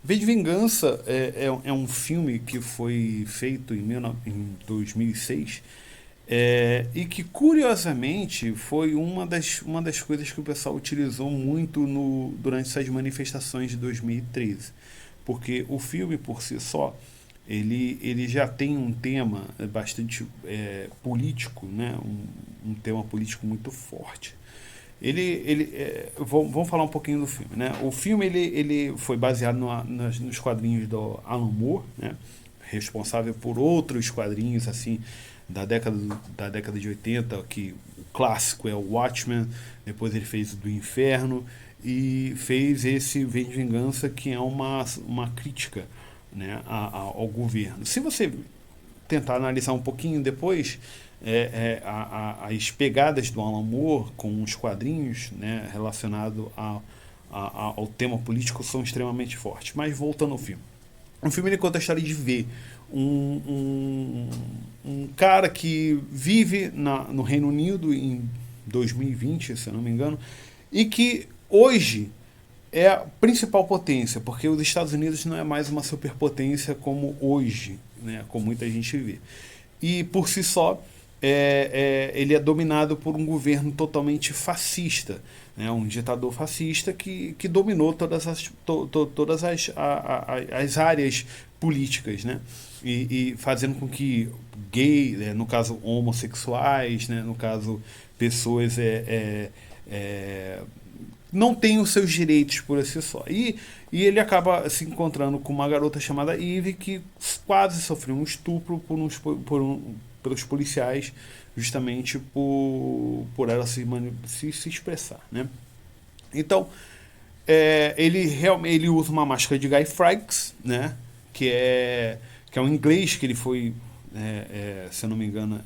V de Vingança é um filme que foi feito em 2006 e que, curiosamente, foi uma das coisas que o pessoal utilizou muito durante essas manifestações de 2013. Porque o filme, por si só, ele já tem um tema bastante político, né? Um tema político muito forte. Vamos falar um pouquinho do filme, né? O filme ele foi baseado nos quadrinhos do Alan Moore, né? Responsável por outros quadrinhos assim da década de 80, que o clássico é o Watchmen. Depois ele fez o do Inferno e fez esse V de Vingança, que é uma crítica, né, ao governo. Se você tentar analisar um pouquinho depois, as pegadas do Alan Moore com os quadrinhos, né, relacionado ao tema político são extremamente fortes. Mas voltando ao filme. O filme ele conta a história de V, um cara que vive no Reino Unido em 2020, se eu não me engano, e que hoje é a principal potência, porque os Estados Unidos não é mais uma superpotência como hoje, né, como muita gente vê. E por si só, ele é dominado por um governo totalmente fascista, né, um ditador fascista que dominou todas as áreas políticas, né, e fazendo com que gay, né, no caso homossexuais, né, no caso pessoas não tenham os seus direitos por si só. E ele acaba se encontrando com uma garota chamada Eve que quase sofreu um estupro pelos policiais, justamente por ela se expressar, né? Então, ele usa uma máscara de Guy Fawkes, né? Que é um inglês que ele foi, se eu não me engano,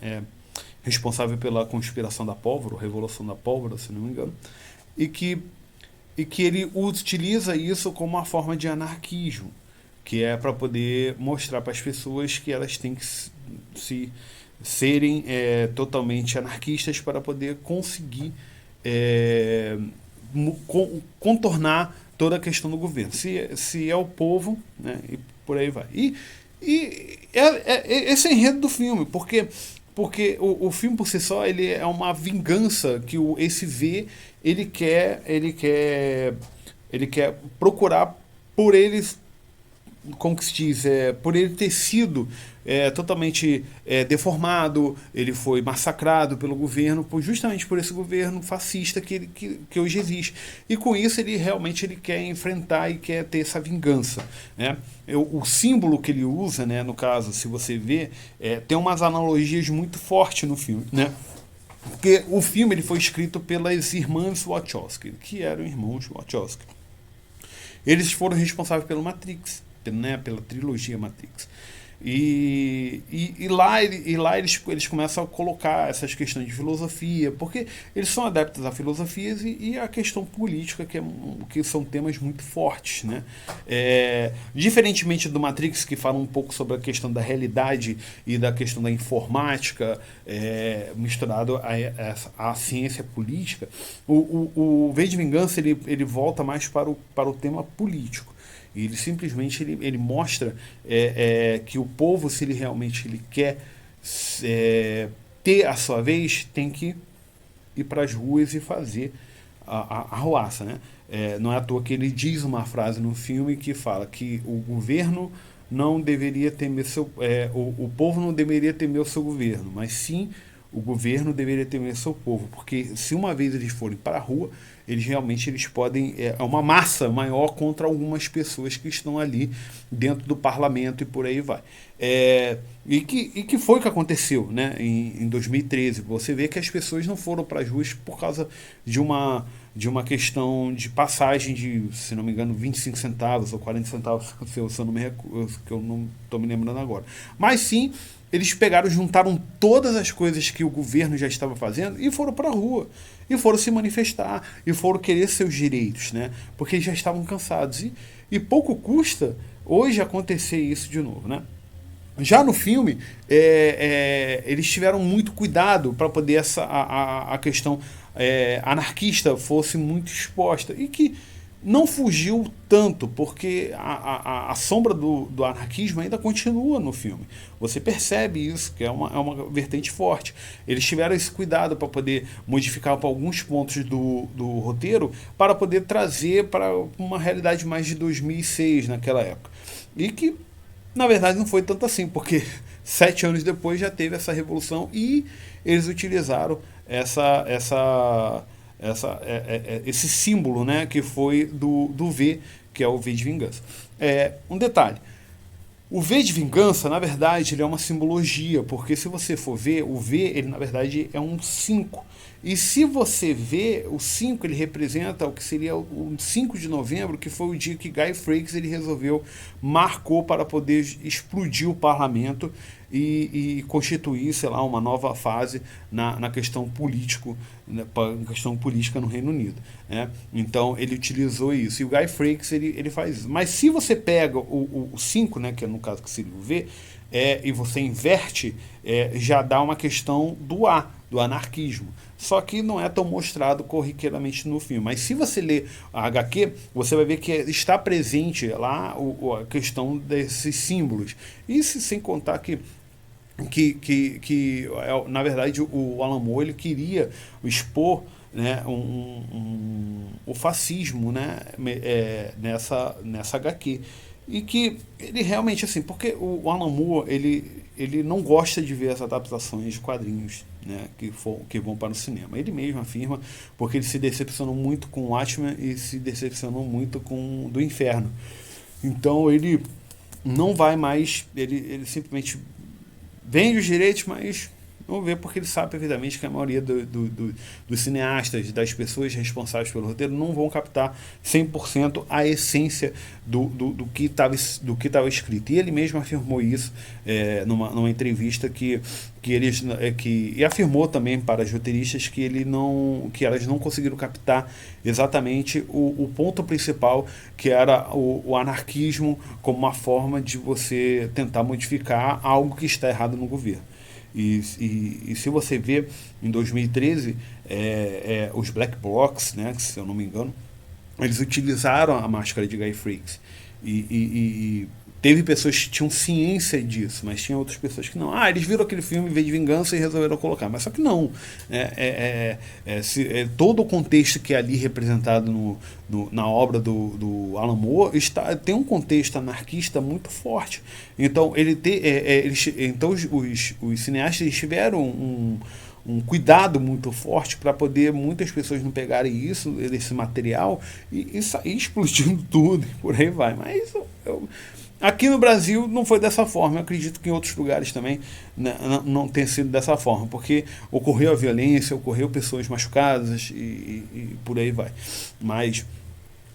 responsável pela conspiração da pólvora, Revolução da Pólvora, se não me engano, e que ele utiliza isso como uma forma de anarquismo, que é para poder mostrar para as pessoas que elas têm que serem totalmente anarquistas para poder conseguir contornar toda a questão do governo. Se é o povo, né, e por aí vai. E esse é o enredo do filme, porque o filme por si só ele é uma vingança que esse V ele quer procurar por eles, como que se diz, por ele ter sido totalmente deformado, ele foi massacrado pelo governo, justamente por esse governo fascista que hoje existe. E com isso ele realmente quer enfrentar e quer ter essa vingança, né? O símbolo que ele usa, né, no caso, se você vê, tem umas analogias muito fortes no filme, né? Porque o filme ele foi escrito pelas irmãs Wachowski, que eram irmãos Wachowski. Eles foram responsáveis pelo Matrix, né, pela trilogia Matrix. E lá eles começam a colocar essas questões de filosofia, porque eles são adeptos a filosofias e a questão política, que são temas muito fortes, né? Diferentemente do Matrix, que fala um pouco sobre a questão da realidade e da questão da informática, misturado à ciência política, o V de Vingança ele volta mais para o tema político. E ele simplesmente ele mostra que o povo, se ele realmente quer ter a sua vez, tem que ir para as ruas e fazer a arruaça, né? Não é à toa que ele diz uma frase no filme que fala que o governo não deveria temer o povo não deveria temer o seu governo, mas sim o governo deveria temer o seu povo, porque se uma vez eles forem para a rua, eles podem, uma massa maior contra algumas pessoas que estão ali dentro do parlamento e por aí vai. E que foi o que aconteceu, né, em 2013. Você vê que as pessoas não foram para as ruas por causa de uma questão de passagem de, se não me engano, 25 centavos ou 40 centavos, que eu não estou me lembrando agora. Mas sim, eles juntaram todas as coisas que o governo já estava fazendo e foram para a rua. E foram se manifestar, e foram querer seus direitos, né? Porque eles já estavam cansados. E pouco custa hoje acontecer isso de novo, né? Já no filme, eles tiveram muito cuidado para poder a questão anarquista fosse muito exposta. E que não fugiu tanto, porque a sombra do anarquismo ainda continua no filme. Você percebe isso, que é uma vertente forte. Eles tiveram esse cuidado para poder modificar para alguns pontos do roteiro, para poder trazer para uma realidade mais de 2006, naquela época. E que, na verdade, não foi tanto assim, porque 7 anos depois já teve essa revolução e eles utilizaram esse símbolo, né, que foi do V, que é o V de Vingança. Um detalhe, o V de Vingança, na verdade, ele é uma simbologia, porque se você for ver, o V, ele na verdade é um 5, E se você vê, o 5 ele representa o que seria o 5 de novembro, que foi o dia que Guy Fawkes ele marcou para poder explodir o parlamento e constituir, sei lá, uma nova fase na questão política no Reino Unido, né? Então ele utilizou isso, e o Guy Fawkes ele faz isso. Mas se você pega o 5, né, que é no caso que seria o V, e você inverte, já dá uma questão do anarquismo. Só que não é tão mostrado corriqueiramente no filme. Mas se você ler a HQ, você vai ver que está presente lá a questão desses símbolos. E sem contar que na verdade o Alan Moore ele queria expor, né, o fascismo, né, nessa HQ. E que ele realmente, assim, porque o Alan Moore ele não gosta de ver as adaptações de quadrinhos, né, que vão para o cinema. Ele mesmo afirma, porque ele se decepcionou muito com o Watchmen e se decepcionou muito com Do Inferno. Então ele não vai mais, ele simplesmente vende os direitos, mas não vê, porque ele sabe perfeitamente que a maioria dos cineastas, das pessoas responsáveis pelo roteiro, não vão captar 100% a essência do que estava escrito. E ele mesmo afirmou isso numa entrevista e afirmou também para as roteiristas que elas não conseguiram captar exatamente o ponto principal, que era o anarquismo como uma forma de você tentar modificar algo que está errado no governo. E se você vê, em 2013, os Black Blocs, né, se eu não me engano, eles utilizaram a máscara de Guy Fawkes. E teve pessoas que tinham ciência disso, mas tinha outras pessoas que não. Eles viram aquele filme V de Vingança e resolveram colocar. Mas só que não. Todo o contexto que é ali representado na obra do Alan Moore tem um contexto anarquista muito forte. Então, os cineastas eles tiveram um cuidado muito forte para poder muitas pessoas não pegarem esse material e sair explodindo tudo e por aí vai. Mas aqui no Brasil não foi dessa forma. Eu acredito que em outros lugares também não tenha sido dessa forma, porque ocorreu a violência, ocorreu pessoas machucadas e por aí vai. Mas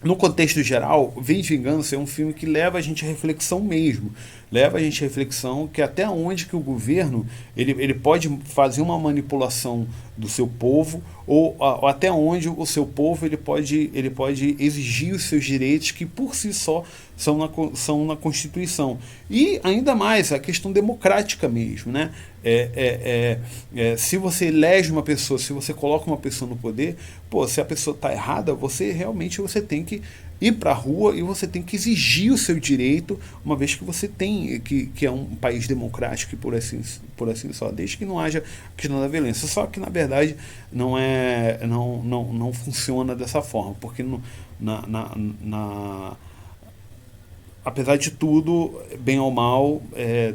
no contexto geral, V de Vingança é um filme que leva a gente à reflexão mesmo. Leva a gente à reflexão que até onde que o governo ele pode fazer uma manipulação do seu povo, ou até onde o seu povo ele pode exigir os seus direitos, que por si só são na Constituição. E ainda mais a questão democrática mesmo, né? Se você elege uma pessoa, se você coloca uma pessoa no poder, se a pessoa está errada, você tem que ir para a rua e você tem que exigir o seu direito, uma vez que você tem que é um país democrático, e por assim só, desde que não haja questão da violência. Só que na verdade não funciona dessa forma, porque apesar de tudo, bem ou mal,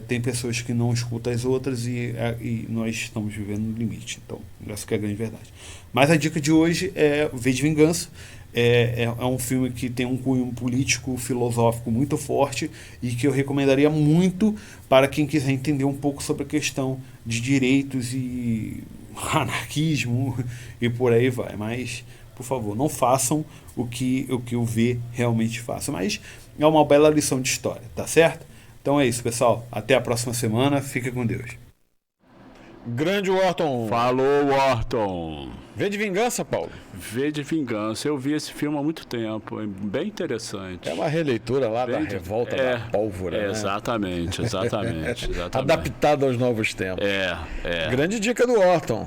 tem pessoas que não escutam as outras e nós estamos vivendo no limite. Então, essa que é a grande verdade. Mas a dica de hoje é V de Vingança. É um filme que tem um cunho político, filosófico muito forte, e que eu recomendaria muito para quem quiser entender um pouco sobre a questão de direitos e anarquismo e por aí vai. Mas, por favor, não façam o que o V realmente faça. Mas é uma bela lição de história, tá certo? Então é isso, pessoal. Até a próxima semana. Fica com Deus. Grande Wharton. Falou, Wharton. V de Vingança, Paulo? V de Vingança. Eu vi esse filme há muito tempo. É bem interessante. É uma releitura lá da Revolta da Pólvora, né? Exatamente. Adaptado aos novos tempos. Grande dica do Wharton.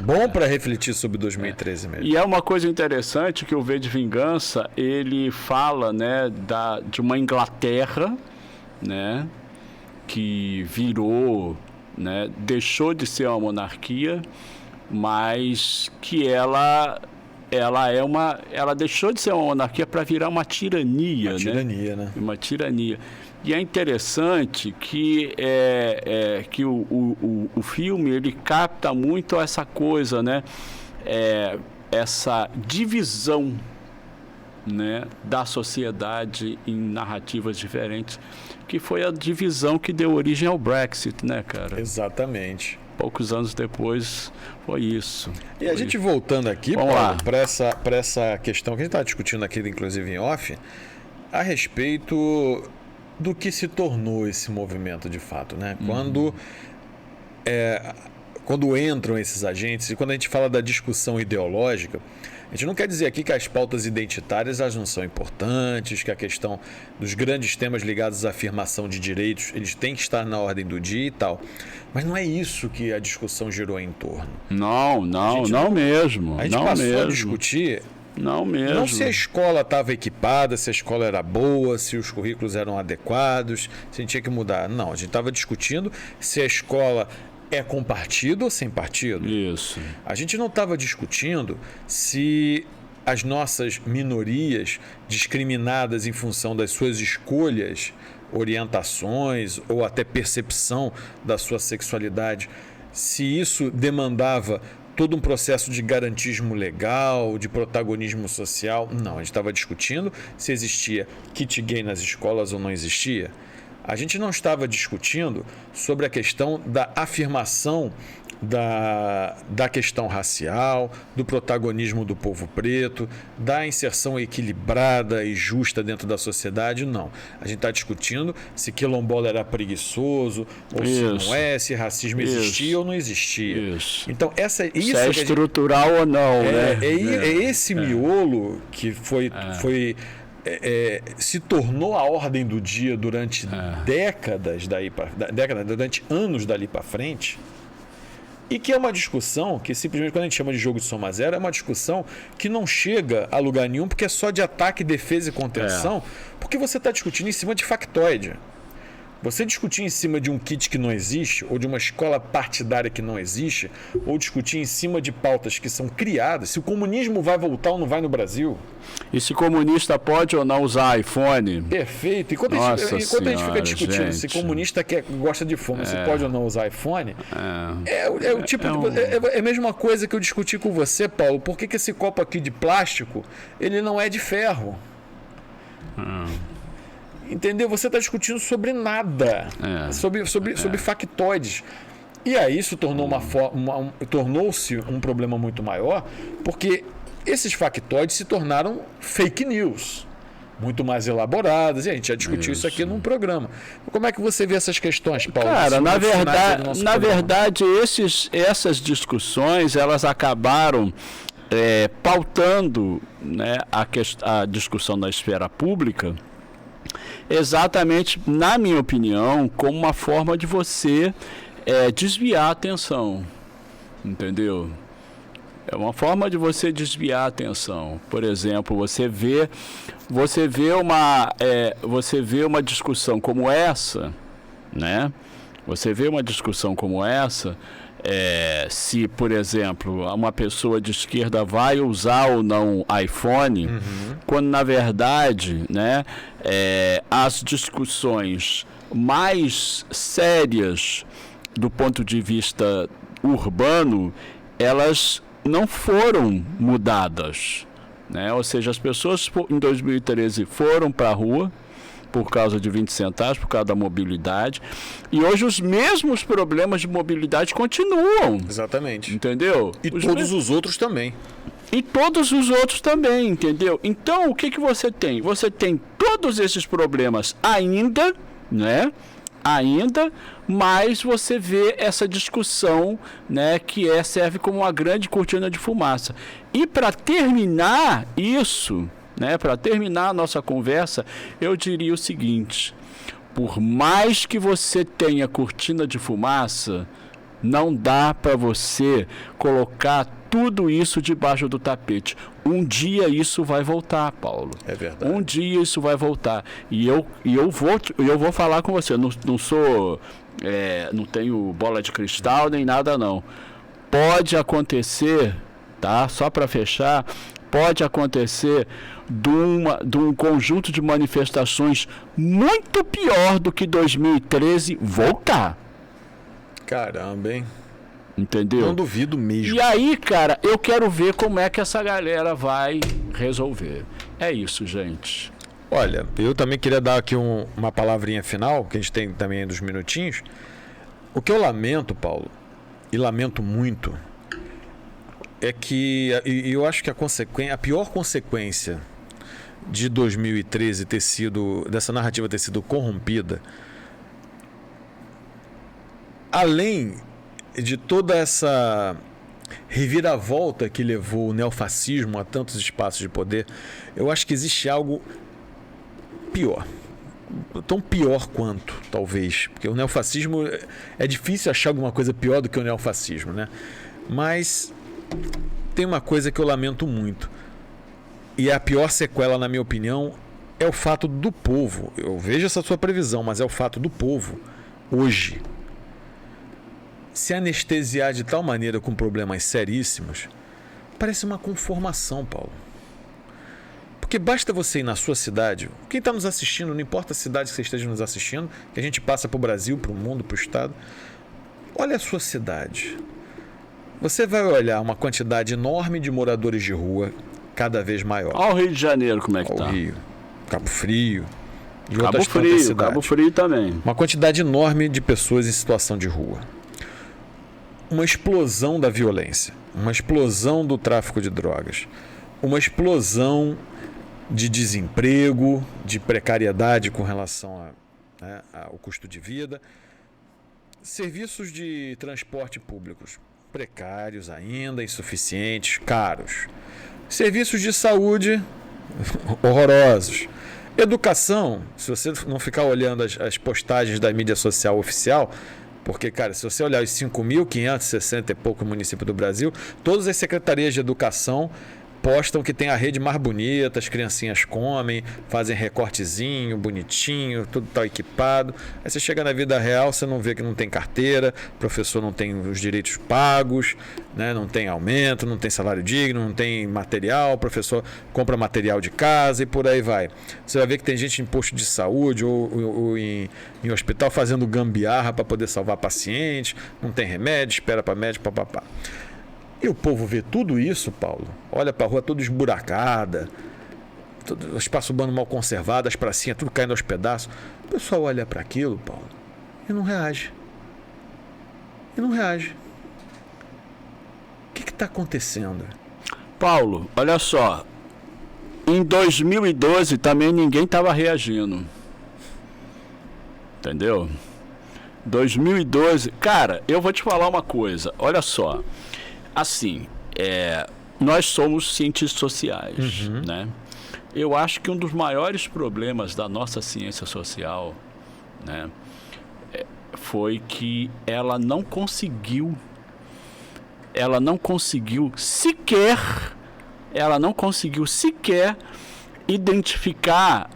Bom para refletir sobre 2013 mesmo. E é uma coisa interessante que o V de Vingança, ele fala, né, de uma Inglaterra, né, que virou, né, deixou de ser uma monarquia, mas que ela deixou de ser uma monarquia para virar uma tirania, né? Uma tirania. E é interessante que que o filme ele capta muito essa coisa, né? Essa divisão, né, da sociedade em narrativas diferentes, que foi a divisão que deu origem ao Brexit, né, cara? Exatamente. poucos anos depois foi isso. E a gente voltando aqui, para essa questão que a gente está discutindo aqui, inclusive em off, a respeito do que se tornou esse movimento de fato, né? Quando entram esses agentes, e quando a gente fala da discussão ideológica, a gente não quer dizer aqui que as pautas identitárias elas não são importantes, que a questão dos grandes temas ligados à afirmação de direitos, eles têm que estar na ordem do dia e tal. Mas não é isso que a discussão girou em torno. Não mesmo. A gente passou a discutir não se a escola estava equipada, se a escola era boa, se os currículos eram adequados, se a gente tinha que mudar. Não, a gente estava discutindo se a escola é com partido ou sem partido. Isso. A gente não estava discutindo se as nossas minorias discriminadas em função das suas escolhas, orientações ou até percepção da sua sexualidade, se isso demandava todo um processo de garantismo legal, de protagonismo social. Não, a gente estava discutindo se existia kit gay nas escolas ou não existia. A gente não estava discutindo sobre a questão da afirmação da questão racial, do protagonismo do povo preto, da inserção equilibrada e justa dentro da sociedade, não. A gente está discutindo se quilombola era preguiçoso ou se não é, se racismo existia ou não existia. Então, isso é estrutural ou não, né? É esse miolo que se tornou a ordem do dia durante durante anos dali para frente, e que é uma discussão que simplesmente, quando a gente chama de jogo de soma zero, é uma discussão que não chega a lugar nenhum, porque é só de ataque, defesa e contenção, porque você está discutindo em cima de factoide. Você discutir em cima de um kit que não existe, ou de uma escola partidária que não existe, ou discutir em cima de pautas que são criadas, se o comunismo vai voltar ou não vai no Brasil. E se comunista pode ou não usar iPhone? Perfeito. Enquanto a gente fica discutindo se comunista gosta de fome, se pode ou não usar iPhone, é a mesma coisa que eu discuti com você, Paulo. Por que esse copo aqui de plástico, ele não é de ferro? Entendeu? Você está discutindo sobre nada, sobre factoides. E aí isso tornou-se um problema muito maior, porque esses factoides se tornaram fake news, muito mais elaboradas, e a gente já discutiu isso aqui num programa. Como é que você vê essas questões, Paulo? Cara, na verdade essas discussões, elas acabaram pautando, né, a discussão na esfera pública, exatamente, na minha opinião, como uma forma de você desviar a atenção, entendeu? É uma forma de você desviar a atenção. Por exemplo, você vê uma discussão como essa, né? Você vê uma discussão como essa, se, por exemplo, uma pessoa de esquerda vai usar ou não iPhone, quando na verdade, né, as discussões mais sérias do ponto de vista urbano, elas não foram mudadas, né? Ou seja, as pessoas em 2013 foram para a rua por causa de 20 centavos, por causa da mobilidade, e hoje os mesmos problemas de mobilidade continuam. Exatamente. Entendeu? E todos os outros também. E todos os outros também, entendeu? Então, o que você tem? Você tem todos esses problemas ainda, né? Mas você vê essa discussão, né, que serve como uma grande cortina de fumaça. E para terminar isso, né, para terminar a nossa conversa, eu diria o seguinte: por mais que você tenha cortina de fumaça, não dá para você colocar tudo isso debaixo do tapete. Um dia isso vai voltar, Paulo. É verdade. Um dia isso vai voltar. E eu vou falar com você. Não sou, não tenho bola de cristal nem nada, não. Pode acontecer, tá? Só para fechar, pode acontecer de um conjunto de manifestações muito pior do que 2013 voltar. Caramba, hein? Entendeu? Não duvido mesmo. E aí, cara, eu quero ver como é que essa galera vai resolver. É isso, gente. Olha, eu também queria dar aqui uma palavrinha final, que a gente tem também dos minutinhos. O que eu lamento, Paulo, e lamento muito, é que eu acho que a pior consequência de 2013 dessa narrativa ter sido corrompida, além de toda essa reviravolta que levou o neofascismo a tantos espaços de poder, eu acho que existe algo pior. Tão pior quanto, talvez. Porque o neofascismo, é difícil achar alguma coisa pior do que o neofascismo, né? Mas tem uma coisa que eu lamento muito. E a pior sequela, na minha opinião, é o fato do povo. Eu vejo essa sua previsão, mas é o fato do povo, hoje, se anestesiar de tal maneira com problemas seríssimos. Parece uma conformação, Paulo. Porque basta você ir na sua cidade, quem está nos assistindo, não importa a cidade que você esteja nos assistindo, que a gente passa para o Brasil, para o mundo, para o Estado, olha a sua cidade. Você vai olhar uma quantidade enorme de moradores de rua, cada vez maior. Olha o Rio de Janeiro, como é que está? Olha o Rio, Cabo Frio e Cabo outras Frio, tantas cidades. Cabo Frio também. Uma quantidade enorme de pessoas em situação de rua. Uma explosão da violência, uma explosão do tráfico de drogas, uma explosão de desemprego, de precariedade com relação ao custo de vida, serviços de transporte públicos precários ainda, insuficientes, caros, serviços de saúde horrorosos, educação, se você não ficar olhando as postagens da mídia social oficial, porque, cara, se você olhar os 5.560 e pouco municípios do Brasil, todas as secretarias de educação postam que tem a rede mais bonita, as criancinhas comem, fazem recortezinho, bonitinho, tudo tá equipado. Aí você chega na vida real, você não vê que não tem carteira, o professor não tem os direitos pagos, né? Não tem aumento, não tem salário digno, não tem material, o professor compra material de casa e por aí vai. Você vai ver que tem gente em posto de saúde ou em hospital fazendo gambiarra para poder salvar pacientes, não tem remédio, espera para médico, papapá. E o povo vê tudo isso, Paulo, olha para a rua toda esburacada, o espaço urbano mal conservado, as pracinhas tudo caindo aos pedaços. O pessoal olha para aquilo, Paulo, e não reage. O que está acontecendo? Paulo, olha só, em 2012 também ninguém estava reagindo. Entendeu? 2012, cara, eu vou te falar uma coisa, olha só. Assim, nós somos cientistas sociais, né? Eu acho que um dos maiores problemas da nossa ciência social, né, foi que ela não conseguiu sequer identificar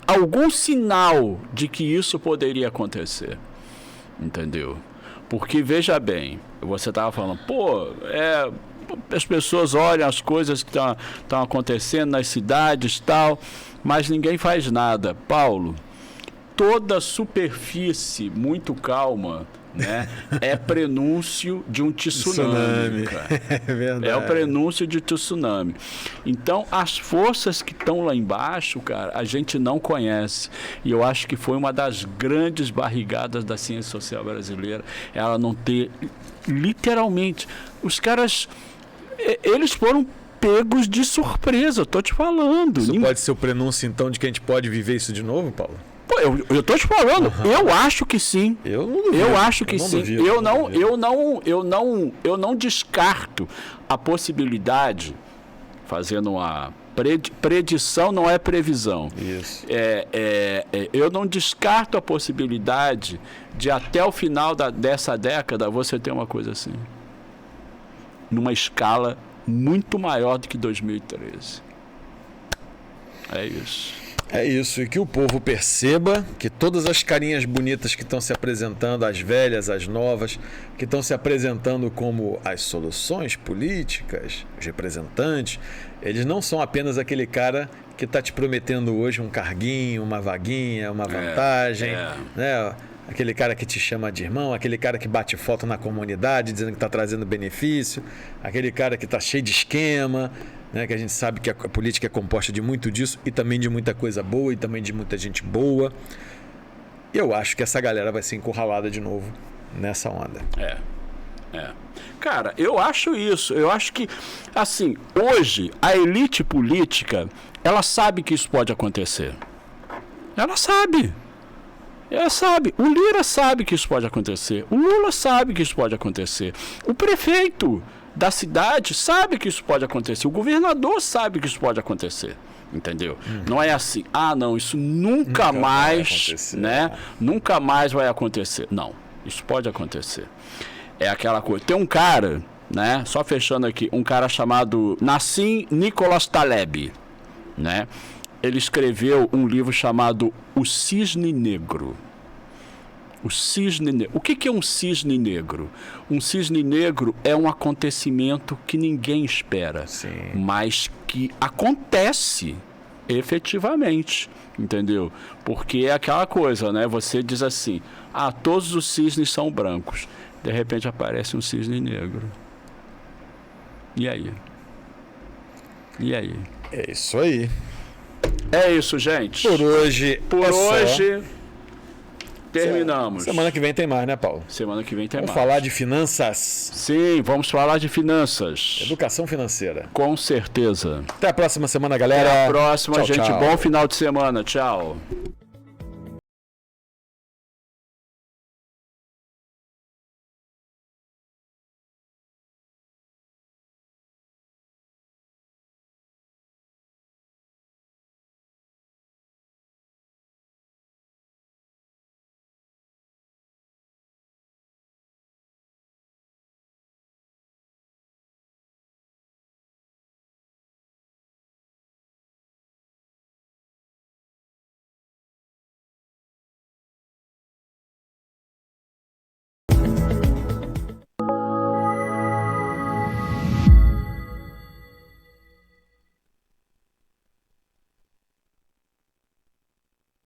algum sinal de que isso poderia acontecer. Entendeu? Porque, veja bem, você estava falando, as pessoas olham as coisas que estão acontecendo nas cidades e tal, mas ninguém faz nada. Paulo, toda superfície muito calma, né, é prenúncio de um tsunami. Cara. É verdade. É o prenúncio de tsunami. Então, as forças que estão lá embaixo, cara, a gente não conhece. E eu acho que foi uma das grandes barrigadas da ciência social brasileira, ela não ter, literalmente, os caras, eles foram pegos de surpresa, eu tô te falando. Isso pode ser o prenúncio, então, de que a gente pode viver isso de novo, Paulo? Pô, eu tô te falando, eu acho que sim. Eu não duvido. Eu acho que sim. Eu não descarto a possibilidade, fazendo uma predição, não é previsão. Isso. Eu não descarto a possibilidade de até o final dessa década você ter uma coisa assim. Numa escala muito maior do que 2013. É isso. É isso, e que o povo perceba que todas as carinhas bonitas que estão se apresentando, as velhas, as novas, que estão se apresentando como as soluções políticas, os representantes, eles não são apenas aquele cara que está te prometendo hoje um carguinho, uma vaguinha, uma vantagem, né? Aquele cara que te chama de irmão, aquele cara que bate foto na comunidade dizendo que está trazendo benefício, aquele cara que está cheio de esquema, né, que a gente sabe que a política é composta de muito disso e também de muita coisa boa e também de muita gente boa. eu acho que essa galera vai ser encurralada de novo nessa onda. Cara, eu acho isso. Eu acho que, assim, hoje, a elite política, ela sabe que isso pode acontecer. Ela sabe. O Lira sabe que isso pode acontecer. O Lula sabe que isso pode acontecer. O prefeito da cidade sabe que isso pode acontecer. O governador sabe que isso pode acontecer. Entendeu? Não é assim, não, isso nunca mais, né? Nunca mais vai acontecer. Não, isso pode acontecer. É aquela coisa. Tem um cara, né? Só fechando aqui, um cara chamado Nassim Nicholas Taleb, né? Ele escreveu um livro chamado O Cisne Negro. O cisne negro. O que é um cisne negro? Um cisne negro é um acontecimento que ninguém espera, mas que acontece efetivamente, entendeu? Porque é aquela coisa, né? Você diz assim, todos os cisnes são brancos. De repente aparece um cisne negro. E aí? É isso aí. É isso, gente. Por hoje terminamos. Semana que vem tem mais, né, Paulo? Semana que vem tem mais. Vamos falar de finanças. Sim, vamos falar de finanças. Educação financeira. Com certeza. Até a próxima semana, galera. Até a próxima, tchau, gente. tchau. Bom final de semana. Tchau.